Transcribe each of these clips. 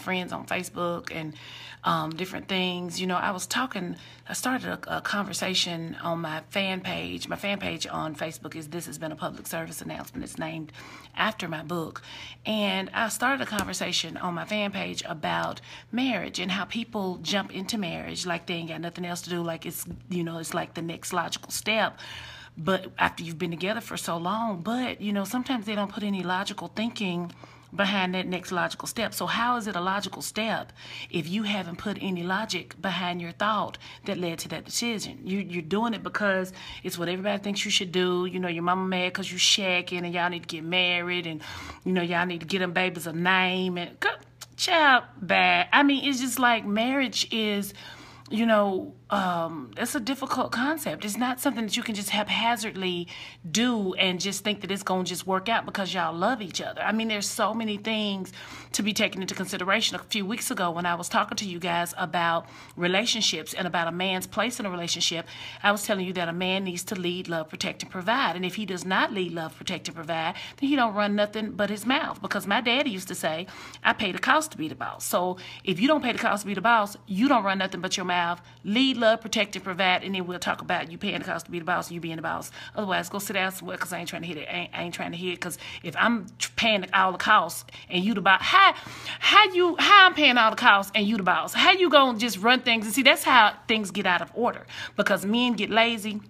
friends on Facebook and different things. You know, I started a conversation on my fan page. My fan page on Facebook is This Has Been a Public Service Announcement. It's named after my book. And I started a conversation on my fan page about marriage and how people jump into marriage like they ain't got nothing else to do, like it's, you know, it's like the next logical step. But after you've been together for so long, but, you know, sometimes they don't put any logical thinking behind that next logical step. So how is it a logical step if you haven't put any logic behind your thought that led to that decision? You're doing it because it's what everybody thinks you should do. You know, your mama mad because you shacking and y'all need to get married, and, you know, y'all need to get them babies a name, and child bad. I mean, it's just like marriage is, you know, it's a difficult concept. It's not something that you can just haphazardly do and just think that it's going to just work out because y'all love each other. I mean, there's so many things to be taken into consideration. A few weeks ago when I was talking to you guys about relationships and about a man's place in a relationship, I was telling you that a man needs to lead, love, protect, and provide. And if he does not lead, love, protect, and provide, then he don't run nothing but his mouth. Because my daddy used to say, I pay the cost to be the boss. So if you don't pay the cost to be the boss, you don't run nothing but your mouth. Lead, love, protect, and provide, and then we'll talk about you paying the cost to be the boss and you being the boss. Otherwise, go sit down somewhere, because I ain't trying to hear it. I ain't trying to hear it, because if I'm paying all the costs and you the boss, how I'm paying all the costs and you the boss? How you gonna just run things? And see, that's how things get out of order, because men get lazy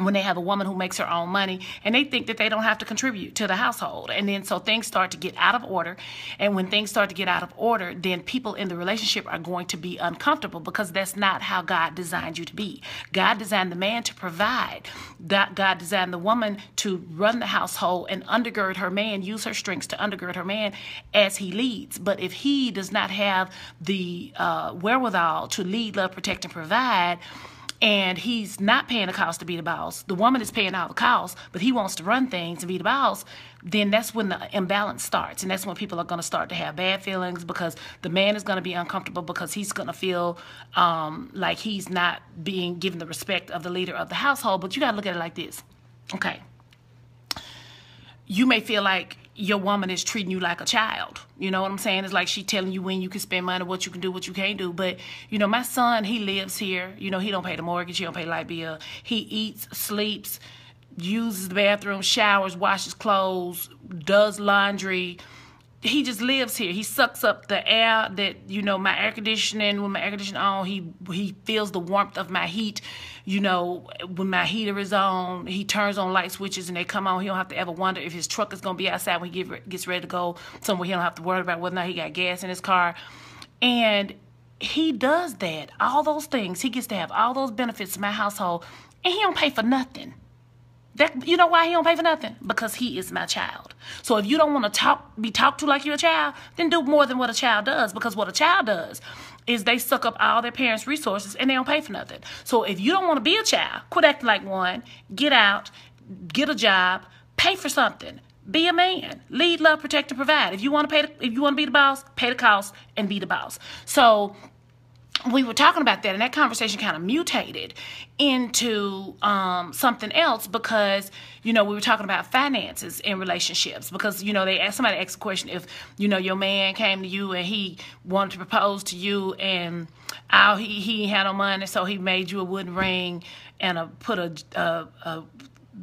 when they have a woman who makes her own money, and they think that they don't have to contribute to the household. And then so things start to get out of order. And when things start to get out of order, then people in the relationship are going to be uncomfortable, because that's not how God designed you to be. God designed the man to provide. God designed the woman to run the household and undergird her man, use her strengths to undergird her man as he leads. But if he does not have the wherewithal to lead, love, protect, and provide, and he's not paying the cost to be the boss, the woman is paying all the costs, but he wants to run things and be the boss, then that's when the imbalance starts. And that's when people are going to start to have bad feelings, because the man is going to be uncomfortable, because he's going to feel like he's not being given the respect of the leader of the household. But you got to look at it like this. Okay. You may feel like your woman is treating you like a child. You know what I'm saying? It's like she telling you when you can spend money, what you can do, what you can't do. But, you know, my son, he lives here. You know, he don't pay the mortgage. He don't pay light bill. He eats, sleeps, uses the bathroom, showers, washes clothes, does laundry. He just lives here. He sucks up the air that, you know, my air conditioning, when my air conditioning on, he feels the warmth of my heat. You know, when my heater is on, he turns on light switches and they come on. He don't have to ever wonder if his truck is going to be outside when he gets ready to go somewhere. He don't have to worry about whether or not he got gas in his car. And he does that, all those things. He gets to have all those benefits in my household, and he don't pay for nothing. That, you know why he don't pay for nothing? Because he is my child. So if you don't want to be talked to like you're a child, then do more than what a child does. Because what a child does is they suck up all their parents' resources and they don't pay for nothing. So if you don't want to be a child, quit acting like one. Get out, get a job, pay for something. Be a man. Lead, love, protect, and provide. If you want to be the boss, pay the cost and be the boss. So we were talking about that, and that conversation kind of mutated into something else, because, you know, we were talking about finances in relationships, because, you know, somebody asked a question, if, you know, your man came to you and he wanted to propose to you, and he had no money, so he made you a wooden ring and put a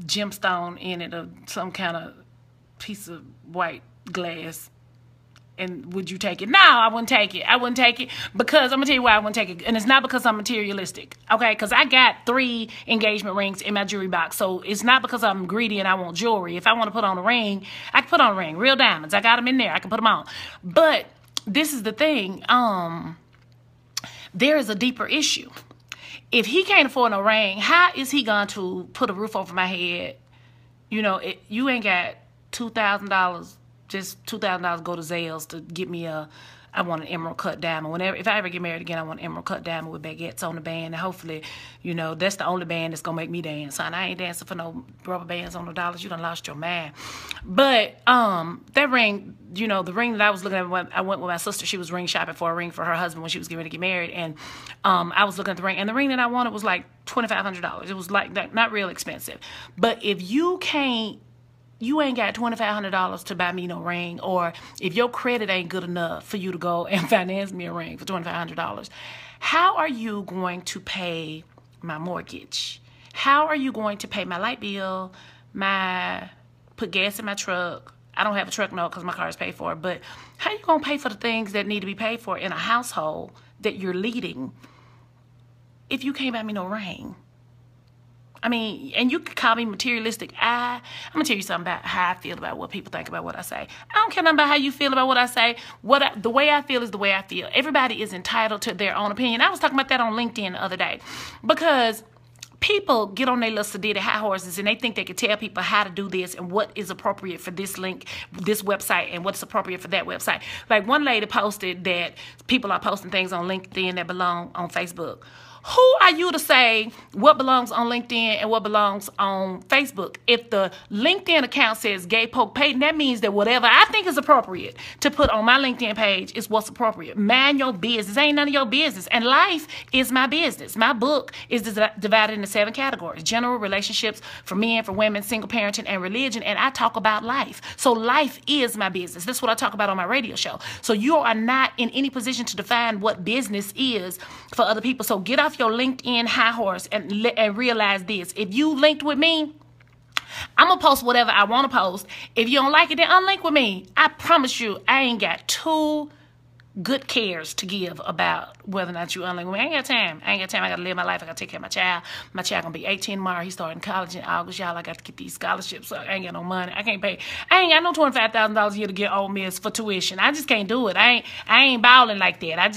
gemstone in it, some kind of piece of white glass. And would you take it? No, I wouldn't take it. I wouldn't take it because I'm going to tell you why I wouldn't take it. And it's not because I'm materialistic, okay? Because I got 3 engagement rings in my jewelry box. So it's not because I'm greedy and I want jewelry. If I want to put on a ring, I can put on a ring. Real diamonds. I got them in there. I can put them on. But this is the thing. There is a deeper issue. If he can't afford no ring, how is he going to put a roof over my head? You know, you ain't got $2,000. Just $2,000 go to Zales to get me I want an emerald cut diamond. If I ever get married again, I want an emerald cut diamond with baguettes on the band. And hopefully, you know, that's the only band that's going to make me dance. Son, I ain't dancing for no rubber bands on no dollars. You done lost your mind. But that ring, you know, the ring that I was looking at when I went with my sister, she was ring shopping for a ring for her husband when she was getting ready to get married. And I was looking at the ring. And the ring that I wanted was like $2,500. It was like not real expensive. But if you can't you ain't got $2,500 to buy me no ring, or if your credit ain't good enough for you to go and finance me a ring for $2,500, how are you going to pay my mortgage? How are you going to pay my light bill, put gas in my truck? I don't have a truck note because my car is paid for, but how you going to pay for the things that need to be paid for in a household that you're leading if you can't buy me no ring? I mean, and you could call me materialistic. I'm going to tell you something about how I feel about what people think about what I say. I don't care nothing about how you feel about what I say. The way I feel is the way I feel. Everybody is entitled to their own opinion. I was talking about that on LinkedIn the other day, because people get on their little sedated high horses and they think they can tell people how to do this and what is appropriate for this link, this website, and what's appropriate for that website. Like one lady posted that people are posting things on LinkedIn that belong on Facebook. Who are you to say what belongs on LinkedIn and what belongs on Facebook? If the LinkedIn account says gay Polk-Payton, that means that whatever I think is appropriate to put on my LinkedIn page is what's appropriate. Mind your business. Ain't none of your business. And life is my business. My book is divided into 7 categories: general, relationships, for men, for women, single parenting, and religion. And I talk about life. So life is my business. That's what I talk about on my radio show. So you are not in any position to define what business is for other people. So get off your LinkedIn high horse and realize this. If you linked with me, I'm going to post whatever I want to post. If you don't like it, then unlink with me. I promise you, I ain't got 2 good cares to give about whether or not you unlink with me. I ain't got time. I got to live my life. I got to take care of my child. My child going to be 18 tomorrow. He's starting college in August. Y'all, I got to get these scholarships. So I ain't got no money. I can't pay. I ain't got no $25,000 a year to get Ole Miss for tuition. I just can't do it. I ain't balling like that. I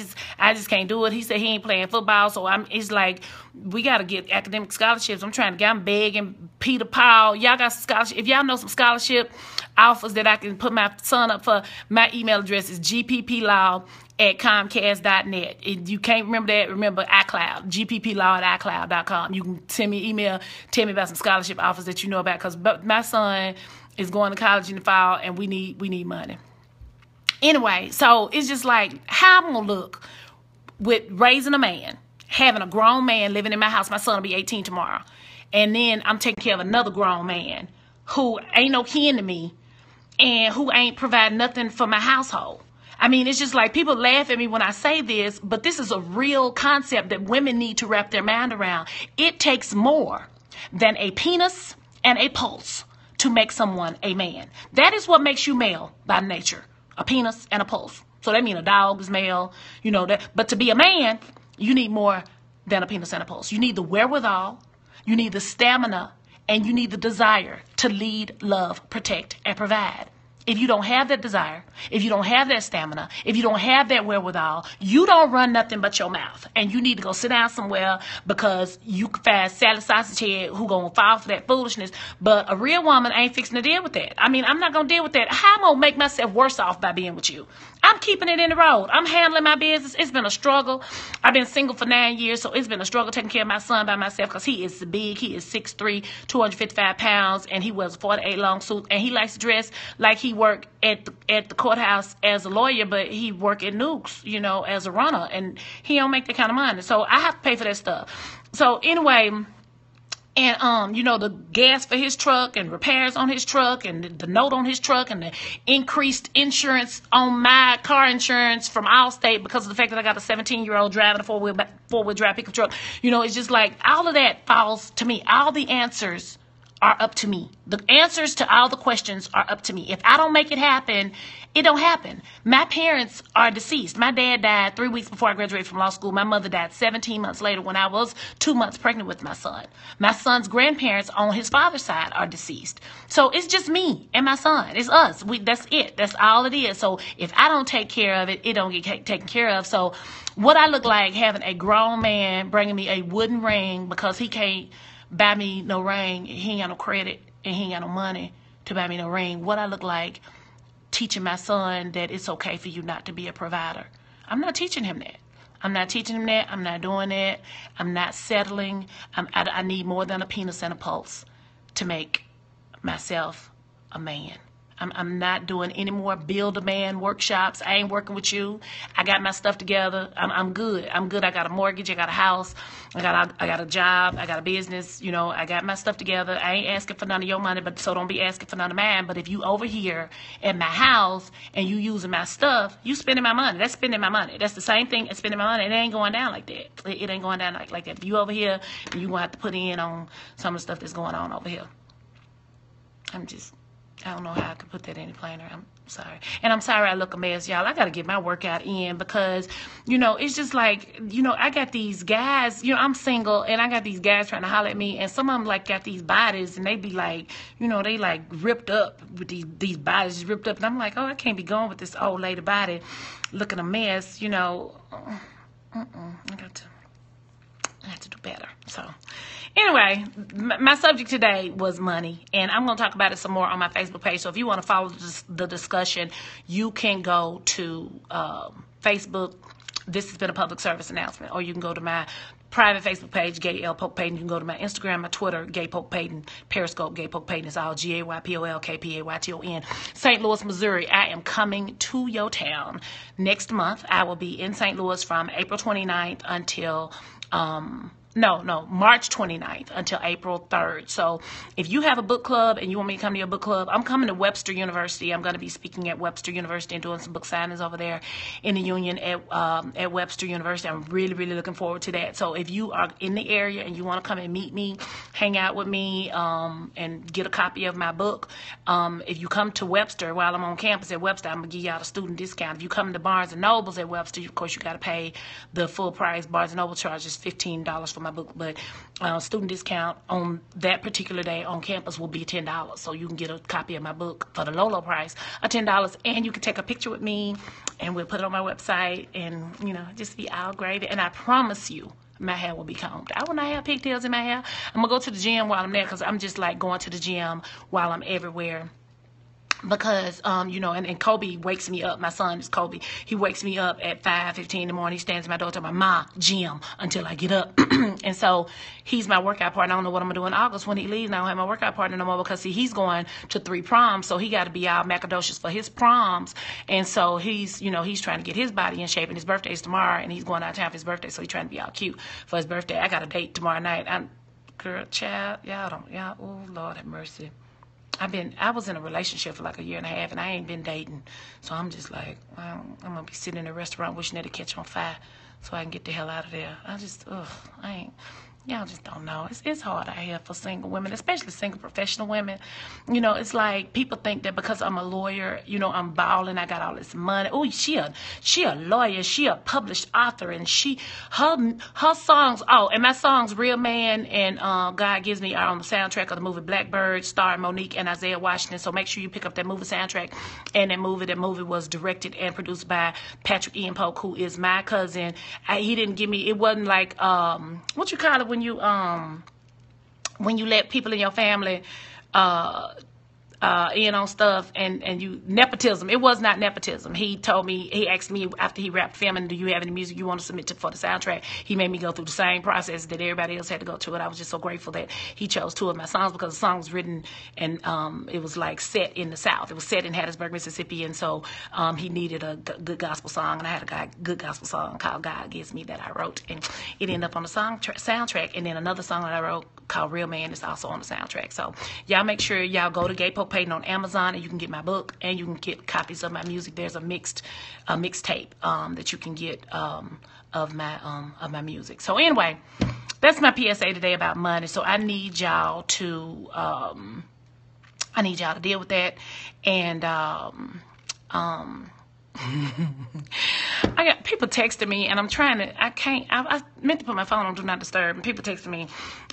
just can't do it. He said he ain't playing football. So it's like, we got to get academic scholarships. I'm begging Peter Paul. Y'all got some scholarship. If y'all know some scholarship offers that I can put my son up for, my email address is gpplaw@comcast.net. If you can't remember that, remember iCloud, gpplaw@icloud.com. You can send me an email, tell me about some scholarship offers that you know about, because my son is going to college in the fall and we need money. Anyway, so it's just like, how I'm going to look with raising a man, having a grown man living in my house. My son will be 18 tomorrow. And then I'm taking care of another grown man who ain't no kin to me and who ain't providing nothing for my household. I mean, it's just like, people laugh at me when I say this, but this is a real concept that women need to wrap their mind around. It takes more than a penis and a pulse to make someone a man. That is what makes you male by nature, a penis and a pulse. So that means a dog is male, you know that. But to be a man, you need more than a penis and a pulse. You need the wherewithal, you need the stamina, and you need the desire to lead, love, protect, and provide. If you don't have that desire, if you don't have that stamina, if you don't have that wherewithal, you don't run nothing but your mouth. And you need to go sit down somewhere, because you can find Sally Sausage Head who gonna fall for that foolishness. But a real woman ain't fixing to deal with that. I mean, I'm not gonna deal with that. How am I gonna make myself worse off by being with you? I'm keeping it in the road. I'm handling my business. It's been a struggle. I've been single for 9 years, so it's been a struggle taking care of my son by myself, because he is big. He is 6'3", 255 pounds, and he wears a 48 long suit, and he likes to dress like he worked at the courthouse as a lawyer, but he work at Nukes, you know, as a runner, and he don't make that kind of money. So I have to pay for that stuff. So anyway, and you know, the gas for his truck and repairs on his truck and the note on his truck and the increased insurance on my car insurance from Allstate because of the fact that I got a 17-year-old driving a four-wheel drive pickup truck. You know, it's just like, all of that falls to me. All the answers are up to me. The answers to all the questions are up to me. If I don't make it happen, it don't happen. My parents are deceased. My dad died 3 weeks before I graduated from law school. My mother died 17 months later when I was 2 months pregnant with my son. My son's grandparents on his father's side are deceased. So it's just me and my son. It's us. That's it. That's all it is. So if I don't take care of it, it don't get taken care of. So what I look like having a grown man bringing me a wooden ring because he can't buy me no ring, he ain't got no credit, and he ain't got no money to buy me no ring. What I look like teaching my son that it's okay for you not to be a provider. I'm not teaching him that. I'm not teaching him that. I'm not doing that. I'm not settling. I need more than a penis and a pulse to make myself a man. I'm not doing any more build-a-man workshops. I ain't working with you. I got my stuff together. I'm good. I'm good. I got a mortgage. I got a house. I got a job. I got a business. You know, I got my stuff together. I ain't asking for none of your money, but so don't be asking for none of mine. But if you over here at my house and you using my stuff, you spending my money. That's spending my money. That's the same thing as spending my money. It ain't going down like that. It ain't going down like that. If you over here, you gonna have to put in on some of the stuff that's going on over here. I don't know how I could put that any plainer. I'm sorry. And I'm sorry I look a mess, y'all. I got to get my workout in because, you know, it's just like, you know, I got these guys, you know, I'm single and I got these guys trying to holler at me and some of them like got these bodies and they be like, you know, they like ripped up with these bodies ripped up. And I'm like, oh, I can't be going with this old lady body looking a mess, you know. I have to do better. So anyway, my subject today was money, and I'm going to talk about it some more on my Facebook page. So if you want to follow the discussion, you can go to Facebook. This has been a public service announcement, or you can go to my private Facebook page, Gay L. Polk-Payton. You can go to my Instagram, my Twitter, Gay Polk-Payton, Periscope, Gay Polk-Payton. It's all GAYPOLKPAYTON. St. Louis, Missouri. I am coming to your town next month. I will be in St. Louis from April 29th until March 29th until April 3rd. So if you have a book club and you want me to come to your book club, I'm coming to Webster University. I'm going to be speaking at Webster University and doing some book signings over there in the Union at Webster University. I'm really, really looking forward to that. So if you are in the area and you want to come and meet me, hang out with me, and get a copy of my book, if you come to Webster while I'm on campus at Webster, I'm going to give y'all a student discount. If you come to Barnes & Nobles at Webster, of course, you got to pay the full price. Barnes & Noble charges $15 for my book, but student discount on that particular day on campus will be $10. So you can get a copy of my book for the low price of $10, and you can take a picture with me, and we'll put it on my website, and you know, just be all gravy. And I promise you, my hair will be combed. I will not have pigtails in my hair. I'm gonna go to the gym while I'm there because I'm just like going to the gym while I'm everywhere. Because, you know, and Kobe wakes me up. My son is Kobe. He wakes me up at 5:15 in the morning. He stands at my door telling my ma, gym, until I get up. And so he's my workout partner. I don't know what I'm going to do in August when he leaves. I don't have my workout partner no more because, see, he's going to 3 proms. So he got to be out macadocious for his proms. And so he's, you know, he's trying to get his body in shape. And his birthday is tomorrow. And he's going out of town for his birthday. So he's trying to be all cute for his birthday. I got a date tomorrow night. Girl, child, oh, Lord have mercy. I was in a relationship for like 1.5 years, and I ain't been dating. So I'm just like, I'm going to be sitting in a restaurant wishing it to catch on fire so I can get the hell out of there. Y'all just don't know. It's hard out here for single women, especially single professional women. You know, it's like people think that because I'm a lawyer, you know, I'm balling, I got all this money. Oh, she a lawyer, she a published author, and her songs. Oh, and my songs, Real Man and God Gives Me, are on the soundtrack of the movie Blackbird, starring Monique and Isaiah Washington. So make sure you pick up that movie soundtrack and that movie. That movie was directed and produced by Patrick Ian Polk, who is my cousin. He didn't give me. It wasn't like what you call it when you let people in your family in on stuff and you nepotism. It was not nepotism. He told me, he asked me after he wrapped filming, do you have any music you want to submit for the soundtrack? He made me go through the same process that everybody else had to go through, and I was just so grateful that he chose 2 of my songs because the song was written and it was like set in the South. It was set in Hattiesburg, Mississippi, and so he needed a good gospel song, and I had a good gospel song called God Gives Me that I wrote, and it ended up on the soundtrack. And then another song that I wrote called Real Man is also on the soundtrack. So y'all make sure y'all go to Gay Polk-Payton on Amazon, and you can get my book and you can get copies of my music. There's a mixtape that you can get of my music. So anyway, that's my PSA today about money. So I need y'all to deal with that. And I got people texting me, and I meant to put my phone on Do Not Disturb, and people texting me,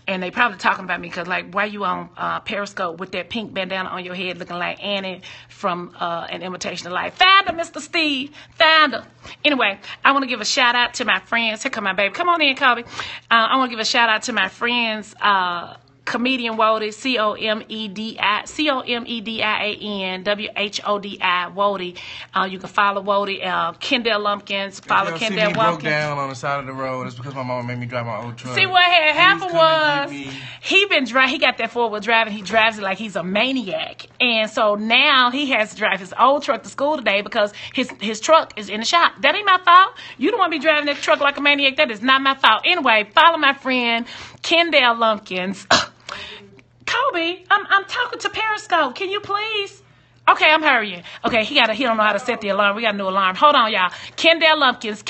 and they probably talking about me because, like, why you on Periscope with that pink bandana on your head looking like Annie from An Imitation of Life? Found her, Mr. Steve. Found her. Anyway, I want to give a shout out to my friends. Here come my baby. Come on in, Kobe. I want to give a shout out to my friends, Comedian Wody, COMEDIAN WHODI Wody. You can follow Wody. Kendall Lumpkins. Follow Kendall Lumpkins. Broke down on the side of the road. It's because my mama made me drive my old truck. See what had happened was he got that 4-wheel drive and he drives it like he's a maniac. And so now he has to drive his old truck to school today because his truck is in the shop. That ain't my fault. You don't want to be driving that truck like a maniac. That is not my fault. Anyway, follow my friend Kendall Lumpkins. Kobe, I'm talking to Periscope. Can you please? Okay, I'm hurrying. Okay, he don't know how to set the alarm. We got a new alarm. Hold on, y'all. Kendall Lumpkins.